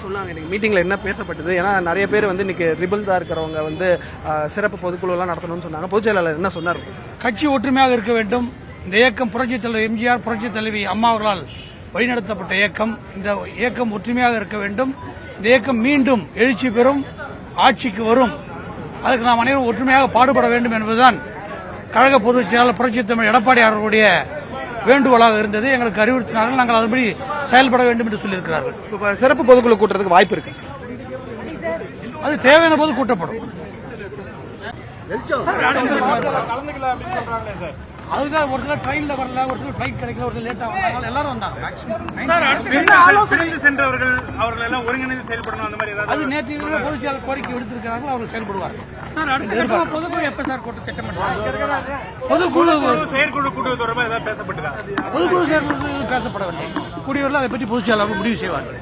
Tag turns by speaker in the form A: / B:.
A: சொன்னாங்க இன்னைக்கு மீட்டிங்கில் என்ன பேசப்பட்டது? ஏன்னா நிறைய பேர் வந்து இன்னைக்கு ரிபல்ஸாக இருக்கிறவங்க வந்து சிறப்பு பொதுக்குழுலாம் நடத்தணும்னு சொன்னாங்க. பொதுச் செயலாளர் என்ன சொன்னார்?
B: கட்சி ஒற்றுமையாக இருக்க வேண்டும். இந்த இயக்கம் புரட்சித் தலைவர் எம்ஜிஆர், புரட்சித் தலைவி அம்மா அவர்களால் வழிநடத்தப்பட்ட இயக்கம். இந்த இயக்கம் ஒற்றுமையாக இருக்க வேண்டும். இந்த இயக்கம் மீண்டும் எழுச்சி பெறும், ஆட்சிக்கு வரும். அதுக்கு நாம் அனைவரும் ஒற்றுமையாக பாடுபட வேண்டும் என்பதுதான் கழக பொதுச் செயலாளர் புரட்சித் தலைவர் எடப்பாடி அவர்களுடைய வேண்டுகோளாக இருந்தது. எங்களுக்கு அறிவுறுத்தினார்கள். நாங்கள் அதன்படி செயல்பட வேண்டும் என்று சொல்லியிருக்கிறார்கள்.
A: இப்போ சிறப்பு பொதுக்குழு கூட்டுறதுக்கு வாய்ப்பு இருக்கு.
B: அது தேவையான போது கூட்டப்படும். அதுதான் ஒரு சில ட்ரெயின்ல வரல, ஒரு சில ஃபிளைட் கிடைக்கல, ஒரு சில லேட்டா வந்தாங்க. எல்லாரும் வந்தாங்க.
C: சென்றவர்கள் அவர்கள் எல்லாம் ஒருங்கிணைந்து செயல்படணும். அந்த மாதிரி
B: அது நேற்று பொதுச் செயலாளர் கோரிக்கை விடுத்திருக்கிறார்கள். அவர்கள் செயல்படுவார்கள். பொதுக்குழு எப்ப சார் கூட்ட திட்டமிட்டாங்க? பொதுக்குழு
C: செயற்குழு கூட்டுவது தொடர்பாக ஏதாவது பேசப்பட்டதா?
B: பொதுக்குழு செயற்குழு பேசப்படவில்லை. கூடியவர்கள் அதை பற்றி பொதுச் செயலாளர் முடிவு செய்வார்கள்.